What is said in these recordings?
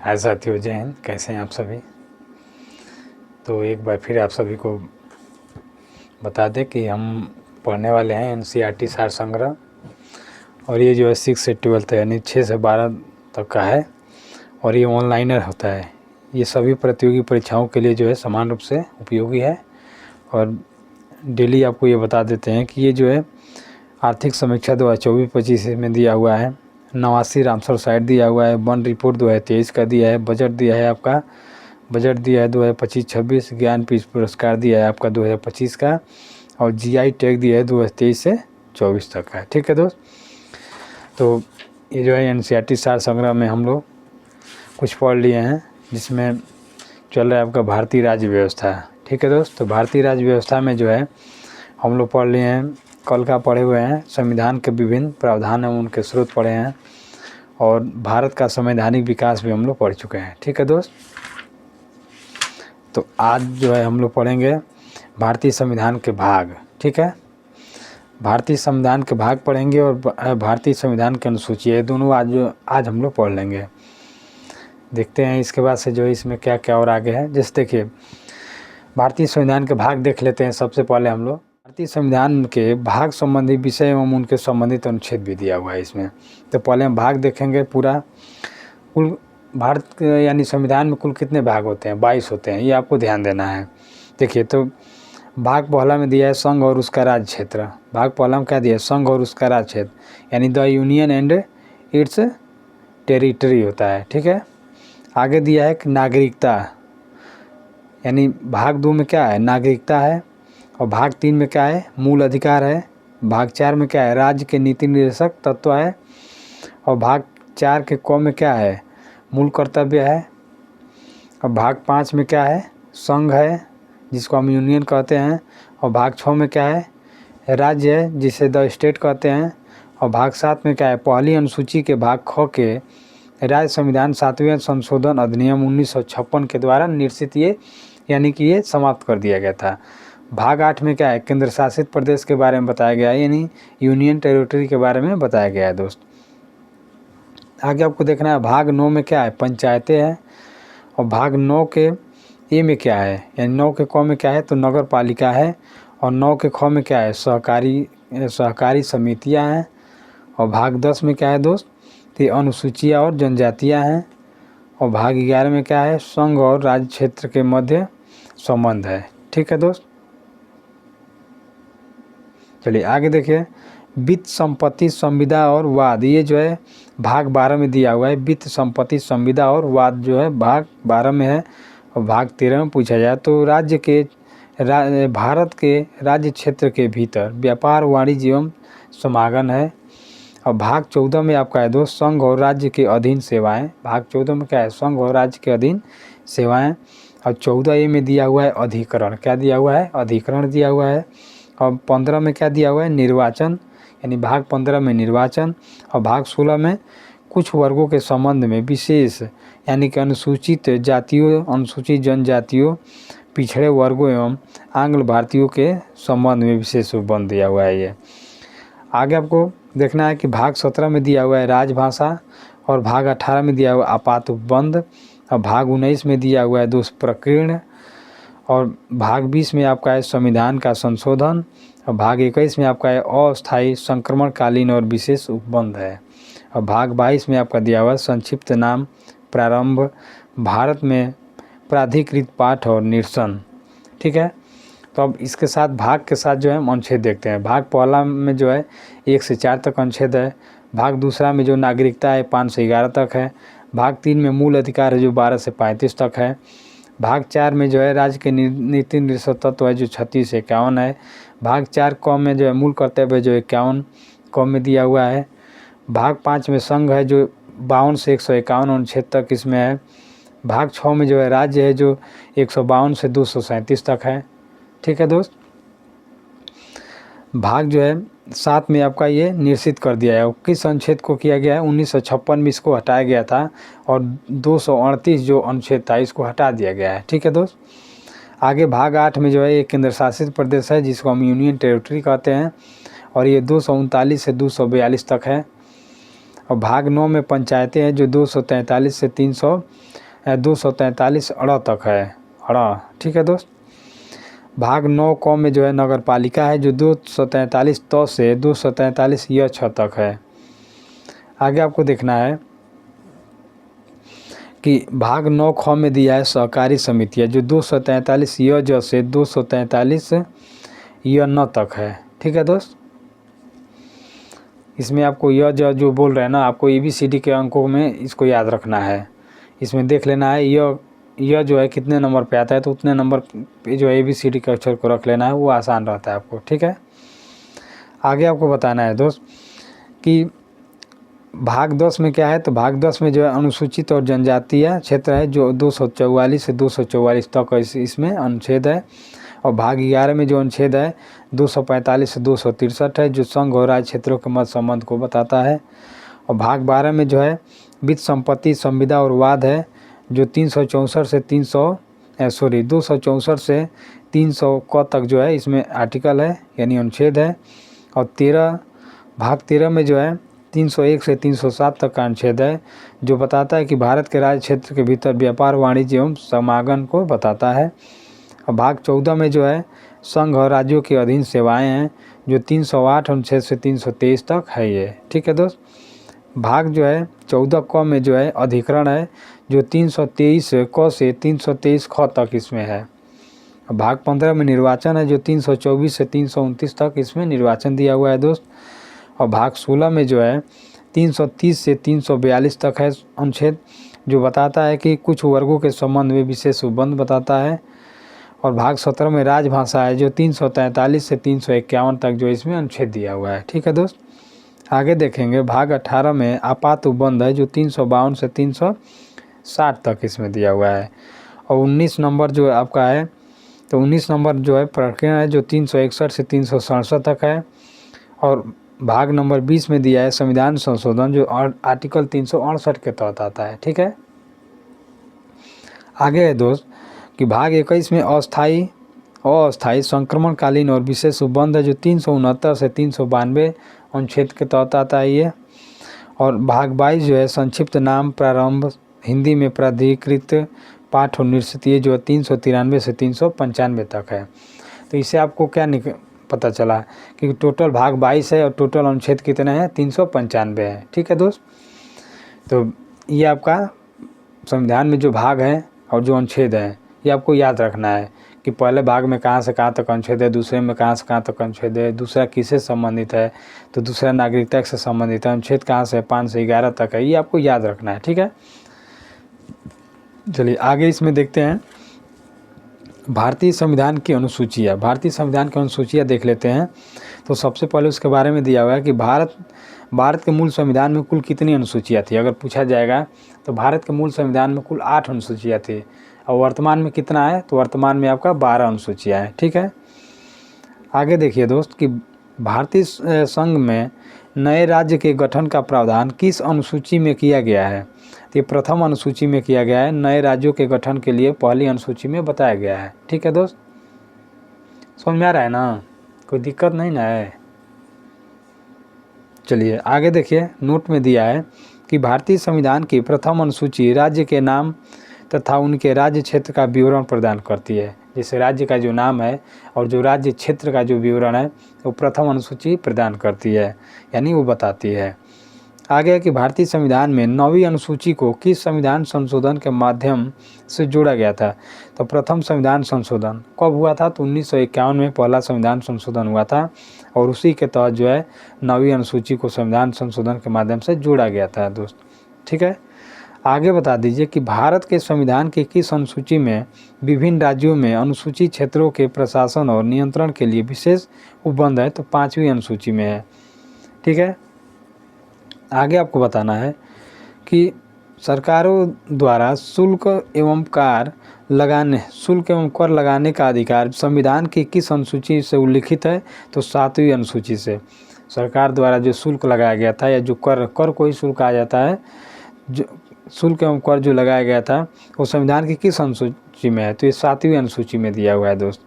हाय साथियों, जय हिंद। कैसे हैं आप सभी। तो एक बार फिर आप सभी को बता दें कि हम पढ़ने वाले हैं एनसीईआरटी सार संग्रह, और ये जो है 6 से 12 यानी 6 से 12 तक का है, और ये ऑनलाइनर होता है। ये सभी प्रतियोगी परीक्षाओं के लिए जो है समान रूप से उपयोगी है। और डेली आपको ये बता देते हैं कि ये जो है आर्थिक समीक्षा 2024-25 में दिया हुआ है, 89 रामसर साइट दिया हुआ है, वन रिपोर्ट 2023 का दिया है, बजट दिया है आपका, बजट दिया है 2025-26, ज्ञानपीठ पुरस्कार दिया है आपका 2025 का, और जीआई टैग दिया है 2023 से 24 तक का। ठीक है दोस्त। तो ये जो है एनसीईआरटी सार संग्रह में हम लोग कुछ पढ़ लिए हैं, जिसमें चल रहा है आपका भारतीय राज्य व्यवस्था। ठीक है दोस्त। तो भारतीय राज्य व्यवस्था में जो है हम लोग पढ़ लिए हैं, कल का पढ़े हुए हैं, संविधान के विभिन्न प्रावधान एवं उनके स्रोत पढ़े हैं, और भारत का संवैधानिक विकास भी हम लोग पढ़ चुके हैं। ठीक है दोस्त। तो आज जो है हम लोग पढ़ेंगे भारतीय संविधान के भाग। ठीक है, भारतीय संविधान के भाग पढ़ेंगे और भारतीय संविधान की अनुसूची, ये दोनों आज हम लोग पढ़ लेंगे। देखते हैं इसके बाद से जो है इसमें क्या क्या और आगे है। जैसे देखिए, भारतीय संविधान के भाग देख लेते हैं। सबसे पहले हम लोग भारतीय संविधान के भाग संबंधी विषय एवं उनके संबंधित अनुच्छेद भी दिया हुआ है इसमें। तो पहले हम भाग देखेंगे। पूरा कुल भारत यानी संविधान में कुल कितने भाग होते हैं? 22 होते हैं, ये आपको ध्यान देना है। देखिए, तो भाग पहला में दिया है संघ और उसका राज्य क्षेत्र। भाग पहला में क्या दिया है? संघ और उसका राज्य क्षेत्र, यानी the union and it's territory होता है। ठीक है। आगे दिया है कि नागरिकता, यानी भाग 2 में क्या है? नागरिकता है। और भाग 3 में क्या है? मूल अधिकार है। भाग 4 में क्या है? राज्य के नीति निर्देशक तत्व है। और भाग 4 के क में क्या है? मूल कर्तव्य है। और भाग 5 में क्या है? संघ है, जिसको हम यूनियन कहते हैं। और भाग 6 में क्या है? राज्य है, जिसे द स्टेट कहते हैं। और भाग 7 में क्या है? पहली अनुसूची के भाग ख के राज्य संविधान 7वें संशोधन अधिनियम 1956 के द्वारा निर्देशित, ये यानी कि ये समाप्त कर दिया गया था। भाग 8 में क्या है? केंद्र शासित प्रदेश के बारे में बताया गया है, यानी यूनियन टेरिटरी के बारे में बताया गया है दोस्त। आगे आपको देखना है, भाग 9 में क्या है? पंचायतें हैं। और भाग 9 के ए में क्या है? यानी 9 के क में क्या है? तो नगर पालिका है। और 9 के ख में क्या है? सहकारी समितियां हैं। और भाग 10 में क्या है दोस्त? तो अनुसूचियाँ और जनजातियां हैं। और भाग 11 में क्या है? संघ और राज्य क्षेत्र के मध्य संबंध है। ठीक है दोस्त। चलिए आगे देखिए, वित्त संपत्ति संविदा और वाद, ये जो है भाग 12 में दिया हुआ है। वित्त संपत्ति संविदा और वाद जो है भाग 12 में है। और भाग 13 में पूछा जाए तो भारत के राज्य क्षेत्र के भीतर व्यापार, वाणिज्य एवं समागम है। और भाग 14 में आपका है दोस्त संघ और राज्य के अधीन सेवाएं। भाग 14 में क्या है? संघ और राज्य के अधीन सेवाएं। और 14A में दिया हुआ है अधिकरण। क्या दिया हुआ है? अधिकरण दिया हुआ है। और 15 में क्या दिया हुआ है? निर्वाचन, यानी भाग 15 में निर्वाचन। और भाग 16 में कुछ वर्गों के संबंध में विशेष, यानी कि अनुसूचित जातियों, अनुसूचित जनजातियों, पिछड़े वर्गों एवं आंग्ल भारतीयों के संबंध में विशेष उपबंध दिया हुआ है। ये आगे आपको देखना है कि भाग 17 में दिया हुआ है राजभाषा। और भाग 18 में दिया हुआ आपात उपबंध। और भाग 19 में दिया हुआ है दुष्प्रकीर्ण। और भाग 20 में आपका है संविधान का संशोधन। और भाग 21 में आपका है अस्थायी संक्रमणकालीन और विशेष उपबंध है। और भाग 22 में आपका दिया हुआ है संक्षिप्त नाम प्रारंभ, भारत में प्राधिकृत पाठ और निरसन। ठीक है। तो अब इसके साथ भाग के साथ जो है हम अनुच्छेद देखते हैं। भाग पहला में जो है 1 से 4 तक अनुच्छेद है। भाग दूसरा में जो नागरिकता है 5 से 11 तक है। भाग 3 में मूल अधिकार है जो 12 से 35 तक है। भाग 4 में जो है राज्य के नीति निर्देशक तत्व है जो 36 से 51 है। भाग 4 क में जो है मूल कर्तव्य जो 51 क में दिया हुआ है। भाग 5 में संघ है जो 52 से 151 अनुच्छेद तक इसमें है। भाग 6 में जो है राज्य है जो 152 से 237 तक है। ठीक है दोस्त। भाग जो है 7 में आपका ये निश्चित कर दिया है। किस अनुच्छेद को किया गया है? 1956 में इसको हटाया गया था। और 238 जो अनुच्छेद था इसको हटा दिया गया है। ठीक है दोस्त। आगे भाग 8 में जो है ये केंद्र शासित प्रदेश है, जिसको हम यूनियन टेरिटरी कहते हैं। और ये 239 से 242 तक है। और भाग 9 में पंचायतें हैं जो 243 से 243 अड़ा तक है, अड़ा, ठीक है दोस्त। भाग 9 क में जो है नगर पालिका है जो 243 त से 243 य छ तक है। आगे आपको देखना है कि भाग 9 ख में दिया है सहकारी समितियाँ जो 243 य ज से 243 य न तक है, ठीक है दोस्त। इसमें आपको य ज जो बोल रहे हैं ना, आपको ABCD के अंकों में इसको याद रखना है। इसमें देख लेना है यह जो है कितने नंबर पे आता है, तो उतने नंबर पे जो ABCD के अक्षर को रख लेना है, वो आसान रहता है आपको, ठीक है। आगे आपको बताना है दोस्त कि भाग 10 में क्या है, तो भाग 10 में जो है अनुसूचित और जनजातीय क्षेत्र है जो 244 से 244 तक इसमें अनुच्छेद है। और भाग 11 में जो अनुच्छेद है 245 से 263 है जो संघ और राज्य क्षेत्रों के मध्य संबंध को बताता है। और भाग 12 में जो है वित्त संपत्ति संविदा और वाद है जो 264 से 300 क तक जो है इसमें आर्टिकल है, यानी अनुच्छेद है। और भाग 13 में जो है 301 से 307 तक का अनुच्छेद है जो बताता है कि भारत के राज्य क्षेत्र के भीतर व्यापार वाणिज्य एवं समागम को बताता है। और भाग 14 में जो है संघ और राज्यों के अधीन सेवाएं हैं जो 308 अनुच्छेद से 323 तक है ये, ठीक है दोस्त। भाग जो है 14 क में जो है अधिकरण है जो 323 क से 323 ख तक इसमें है। भाग 15 में निर्वाचन है जो 324 से 329 तक इसमें निर्वाचन दिया हुआ है दोस्त। और भाग 16 में जो है 330 से 342 तक है अनुच्छेद जो बताता है कि कुछ वर्गों के संबंध में विशेष उपबंध बताता है। और भाग 17 में राजभाषा है जो 343 से 351 तक जो इसमें अनुच्छेद दिया हुआ है, ठीक है दोस्त। आगे देखेंगे भाग 18 में आपात उपबंध है जो 352 से 360 तक इसमें दिया हुआ है। और 19 नंबर जो आपका है, तो 19 नंबर जो है प्रकरण है जो 361 से 367 तक है। और भाग नंबर 20 में दिया है संविधान संशोधन जो आर्टिकल 368 के तहत आता है, ठीक है। आगे है दोस्त कि भाग 21 में अस्थायी संक्रमणकालीन और विशेष उपबंध है जो 369 से 392 अनुच्छेद के तहत आता है ये। और भाग 22 जो है संक्षिप्त नाम प्रारंभ हिंदी में प्राधिकृत पाठ और निश्चितीय जो 393 से 395 तक है। तो इससे आपको क्या पता चला कि टोटल भाग 22 है और टोटल अनुच्छेद कितने हैं, 395 है, ठीक है दोस्त। तो ये आपका संविधान में जो भाग है और जो अनुच्छेद है ये आपको याद रखना है कि पहले भाग में कहाँ से कहाँ तक अनुच्छेद है, दूसरे में कहाँ से कहाँ तक अनुच्छेद है, दूसरा किससे संबंधित है, तो दूसरा नागरिकता से संबंधित है, अनुच्छेद कहाँ से 5 से 11 तक है, ये आपको याद रखना है, ठीक है। चलिए आगे इसमें देखते हैं भारतीय संविधान की अनुसूचियाँ। भारतीय संविधान की अनुसूचियाँ देख लेते हैं। तो सबसे पहले उसके बारे में दिया हुआ है कि भारत के मूल संविधान में कुल कितनी अनुसूचियाँ थी। अगर पूछा जाएगा तो भारत के मूल संविधान में कुल 8 अनुसूचियाँ थी और वर्तमान में कितना है, तो वर्तमान में आपका 12 अनुसूचियाँ हैं, ठीक है। आगे देखिए दोस्त कि भारतीय संघ में नए राज्य के गठन का प्रावधान किस अनुसूची में किया गया है। तो ये प्रथम अनुसूची में किया गया है, नए राज्यों के गठन के लिए पहली अनुसूची में बताया गया है, ठीक है दोस्त। समझ में आ रहा है ना, कोई दिक्कत नहीं ना है। चलिए आगे देखिए, नोट में दिया है कि भारतीय संविधान की प्रथम अनुसूची राज्य के नाम तथा उनके राज्य क्षेत्र का विवरण प्रदान करती है। जैसे राज्य का जो नाम है और जो राज्य क्षेत्र का जो विवरण है वो प्रथम अनुसूची प्रदान करती है, यानी वो बताती है। आगे है कि भारतीय संविधान में 9वीं अनुसूची को किस संविधान संशोधन के माध्यम से जोड़ा गया था। तो प्रथम संविधान संशोधन कब हुआ था, तो 1951 में पहला संविधान संशोधन हुआ था और उसी के तहत जो है 9वीं अनुसूची को संविधान संशोधन के माध्यम से जोड़ा गया था दोस्त, ठीक है। आगे बता दीजिए कि भारत के संविधान की किस अनुसूची में विभिन्न राज्यों में अनुसूचित क्षेत्रों के प्रशासन और नियंत्रण के लिए विशेष उपबंध है, तो 5वीं अनुसूची में है, ठीक है। आगे आपको बताना है कि सरकारों द्वारा शुल्क एवं कर लगाने का अधिकार संविधान की किस अनुसूची से उल्लिखित है, तो 7वीं अनुसूची से। सरकार द्वारा जो शुल्क लगाया गया था या जो कर को ही शुल्क आ जाता है, जो शुल्क एवं कर जो लगाया गया था वो संविधान की किस अनुसूची में है, तो ये 7वीं अनुसूची में दिया हुआ है दोस्त।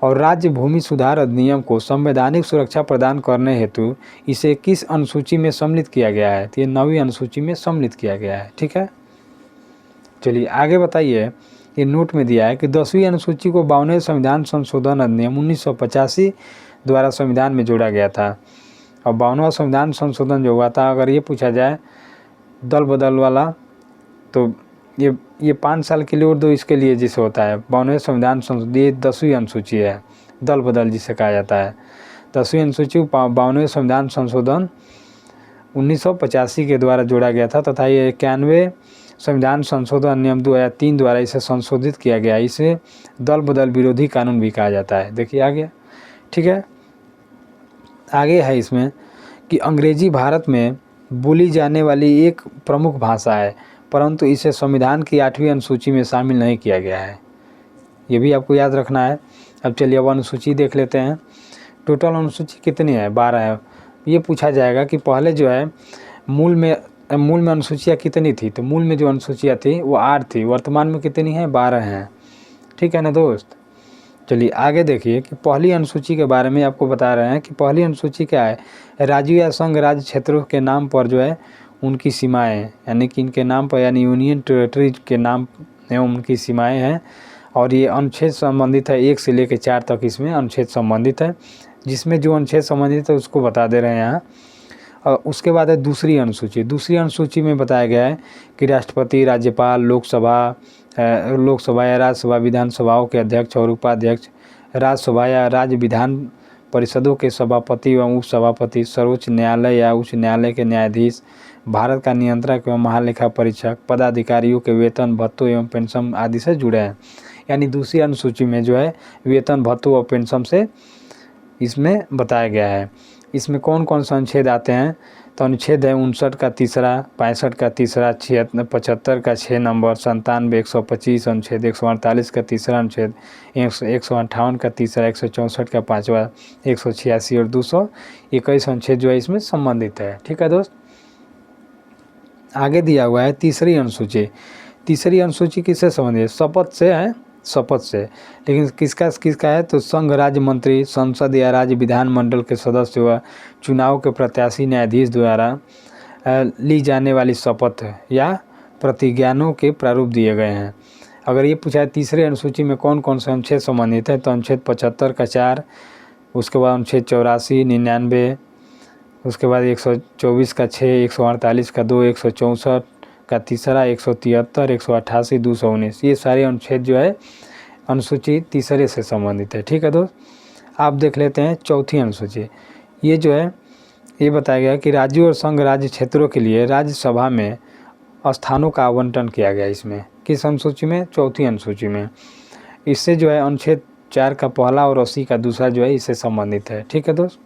और राज्य भूमि सुधार अधिनियम को संवैधानिक सुरक्षा प्रदान करने हेतु इसे किस अनुसूची में सम्मिलित किया गया है? तो ये 9वीं अनुसूची में सम्मिलित किया गया है। ठीक है, चलिए आगे बताइए। ये नोट में दिया है कि 10वीं अनुसूची को 52वें संविधान संशोधन अधिनियम 1985 द्वारा संविधान में जोड़ा गया था। और 52वां संविधान संशोधन जो हुआ था, अगर ये पूछा जाए दल बदल वाला, तो ये 5 साल के लिए और 2 इसके लिए जिसे होता है 52वें संविधान संशोधन, ये 10वीं अनुसूची है, दल बदल जिसे कहा जाता है। 10वीं अनुसूची 52वें संविधान संशोधन 1985 के द्वारा जोड़ा गया था तथा ये 91वें संविधान संशोधन अधिनियम 2003 द्वारा इसे संशोधित किया गया। इसे दल बदल विरोधी कानून भी कहा जाता है। देखिए आगे, ठीक है, आगे है इसमें कि अंग्रेजी भारत में बोली जाने वाली एक प्रमुख भाषा है, परंतु इसे संविधान की 8वीं अनुसूची में शामिल नहीं किया गया है। ये भी आपको याद रखना है। अब चलिए अब अनुसूची देख लेते हैं। टोटल अनुसूची कितनी है? 12 है। ये पूछा जाएगा कि पहले जो है मूल में अनुसूचियाँ कितनी थी? तो मूल में जो अनुसूचियाँ थी वो 8 थी, वर्तमान में कितनी है? 12 हैं। ठीक है ना दोस्त। चलिए आगे देखिए कि पहली अनुसूची के बारे में आपको बता रहे हैं कि पहली अनुसूची क्या है? राज्यों या संघ राज्य क्षेत्रों के नाम पर जो है उनकी सीमाएँ, यानी कि इनके नाम पर, यानी यूनियन टेरिटरी के नाम एवं उनकी सीमाएँ हैं। और ये अनुच्छेद संबंधित है 1 से लेकर 4 तक इसमें अनुच्छेद संबंधित है। जिसमें जो अनुच्छेद संबंधित है उसको बता दे रहे हैं यहाँ। और उसके बाद है दूसरी अनुसूची। दूसरी अनुसूची में बताया गया है कि राष्ट्रपति, राज्यपाल, लोकसभा या राज्यसभा विधानसभाओं के अध्यक्ष और उपाध्यक्ष, राज्यसभा या राज्य विधान परिषदों के सभापति एवं उपसभापति, सर्वोच्च न्यायालय या उच्च न्यायालय के न्यायाधीश, भारत का नियंत्रक एवं महालेखा परीक्षक, पदाधिकारियों के वेतन, भत्तों एवं पेंशन आदि से जुड़े हैं। यानी दूसरी अनुसूची में जो है वेतन, भत्तों और पेंशन से इसमें बताया गया है। इसमें कौन कौन से अनुच्छेद आते हैं? तो अनुच्छेद है 59 का तीसरा, 65 का तीसरा, 75 का 6 नंबर, 97, 125 अनुच्छेद, 148 का तीसरा अनुच्छेद, 158 का तीसरा, 164 का 5वां, 186 और 221 अनुच्छेद जो है इसमें संबंधित है। ठीक है दोस्त। आगे दिया हुआ है तीसरी अनुसूची। तीसरी अनुसूची किससे संबंधित है? शपथ से है, शपथ से। लेकिन किसका है? तो संघ राज्य मंत्री, संसद या राज्य विधानमंडल के सदस्य व चुनाव के प्रत्याशी न्यायाधीश द्वारा ली जाने वाली शपथ या प्रतिज्ञानों के प्रारूप दिए गए हैं। अगर ये पूछा है तीसरे अनुसूची में कौन कौन से अनुच्छेद संबंधित है, तो अनुच्छेद 75 का 4, उसके बाद अनुच्छेद 84, 99, उसके बाद 124 का 6, 148 का 2, 164 का तीसरा, 173, 188, 219, ये सारे अनुच्छेद जो है अनुसूची तीसरे से संबंधित है। ठीक है दोस्त। आप देख लेते हैं चौथी अनुसूची। ये जो है ये बताया गया कि राज्यों और संघ राज्य क्षेत्रों के लिए राज्यसभा में स्थानों का आवंटन किया गया। इसमें किस अनुसूची में? चौथी अनुसूची में। इससे जो है अनुच्छेद 4 का पहला और 80 का दूसरा जो है इससे संबंधित है। ठीक है दोस्त।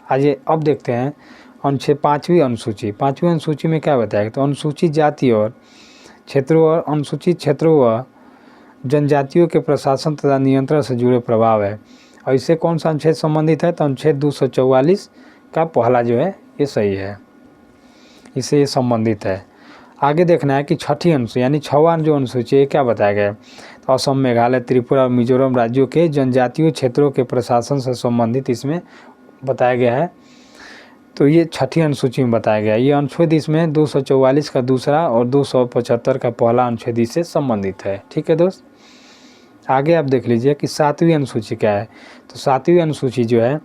आइए अब देखते हैं अनुच्छेद 5वीं अनुसूची। 5वीं अनुसूची में क्या बताया गया? तो अनुसूचित जाति और क्षेत्रों और अनुसूचित क्षेत्रों व जनजातियों के प्रशासन तथा नियंत्रण से जुड़े प्रभाव है। और इससे कौन सा अनुच्छेद संबंधित है? तो अनुच्छेद 244 का पहला जो है ये सही है, इससे ये संबंधित है। आगे देखना है कि छठी अनुसूची यानी 6वां जो अनुसूची है क्या बताया गया है? तो असम, मेघालय, त्रिपुरा और मिजोरम राज्यों के जनजातीय क्षेत्रों के प्रशासन से संबंधित इसमें बताया गया है। तो ये छठी अनुसूची में बताया गया है। ये अनुच्छेद इसमें 244 का दूसरा और 275 का पहला अनुच्छेद इससे संबंधित है। ठीक है दोस्त। आगे आप देख लीजिए कि 7वीं अनुसूची क्या है? तो 7वीं अनुसूची जो है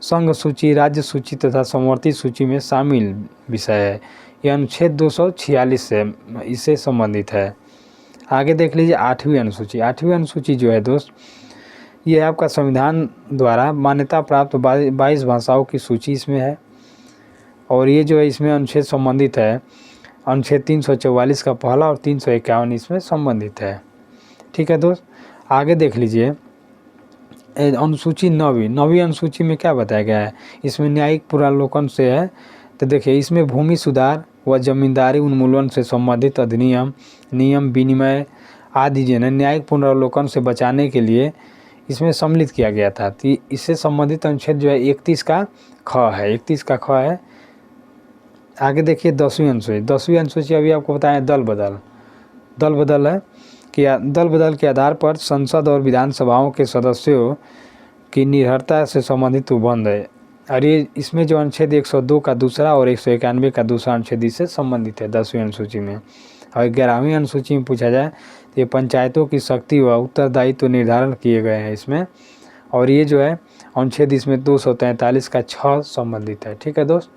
संघ सूची, राज्य सूची तथा समवर्ती सूची में शामिल विषय है। यह अनुच्छेद 246 से इससे संबंधित है। आगे देख लीजिए 8वीं अनुसूची। 8वीं अनुसूची जो है दोस्त ये आपका संविधान द्वारा मान्यता प्राप्त 22 भाषाओं की सूची इसमें है। और ये जो है इसमें अनुच्छेद संबंधित है अनुच्छेद 344 का पहला और 351 इसमें संबंधित है। ठीक है दोस्त। आगे देख लीजिए अनुसूची 9वीं अनुसूची में क्या बताया गया है? इसमें न्यायिक पुनरावलोकन से है। तो देखिए इसमें भूमि सुधार व जमींदारी उन्मूलन से संबंधित अधिनियम, नियम विनिमय आदि जो है न्यायिक पुनरावलोकन से बचाने के लिए इसमें सम्मिलित किया गया था। तो इससे संबंधित अनुच्छेद जो है 31 का ख है, 31 का ख है। आगे देखिए 10वीं अनुसूची। 10वीं अनुसूची अभी आपको बताएं दल बदल है कि दल बदल के आधार पर संसद और विधानसभाओं के सदस्यों की निर्भरता से संबंधित उपबंध है। और ये इसमें जो अनुच्छेद 102 का दूसरा और 191 का दूसरा अनुच्छेद इससे संबंधित है 10वीं अनुसूची में। और 11वीं अनुसूची में पूछा जाए तो ये पंचायतों की शक्ति व उत्तरदायित्व तो निर्धारण किए गए हैं इसमें। और ये जो है अनुच्छेद इसमें 243 का 6 संबंधित है। ठीक है दोस्त।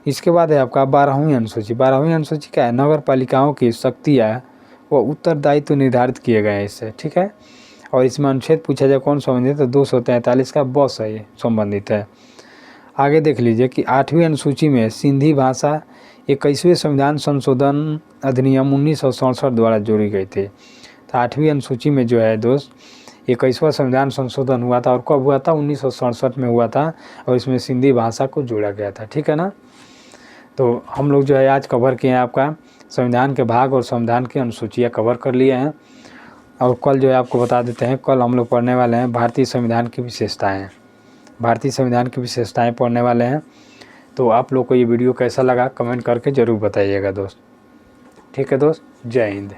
इसके बाद है आपका 12वीं अनुसूची। 12वीं अनुसूची क्या है, नगर पालिकाओं की शक्तियाँ व उत्तरदायित्व तो निर्धारित किए गए हैं इससे। ठीक है। और इसमें अनुच्छेद पूछा जाए कौन संबंधित है, तो 243 का बस है ये संबंधित है। आगे देख लीजिए कि 8वीं अनुसूची में सिंधी भाषा 21वें संविधान संशोधन अधिनियम 1967 द्वारा जोड़ी गई थी। तो 8वीं अनुसूची में जो है दोस्त 21वां संविधान संशोधन हुआ था, और कब हुआ था, 1967 में हुआ था, और इसमें सिंधी भाषा को जोड़ा गया था। ठीक है ना। तो हम लोग जो है आज कवर किए हैं आपका संविधान के भाग और संविधान की अनुसूचियाँ कवर कर लिए हैं। और कल जो है आपको बता देते हैं, कल हम लोग पढ़ने वाले हैं भारतीय संविधान की विशेषताएं। भारतीय संविधान की विशेषताएं पढ़ने वाले हैं। तो आप लोग को ये वीडियो कैसा लगा कमेंट करके ज़रूर बताइएगा दोस्त। ठीक है दोस्त, जय हिंद।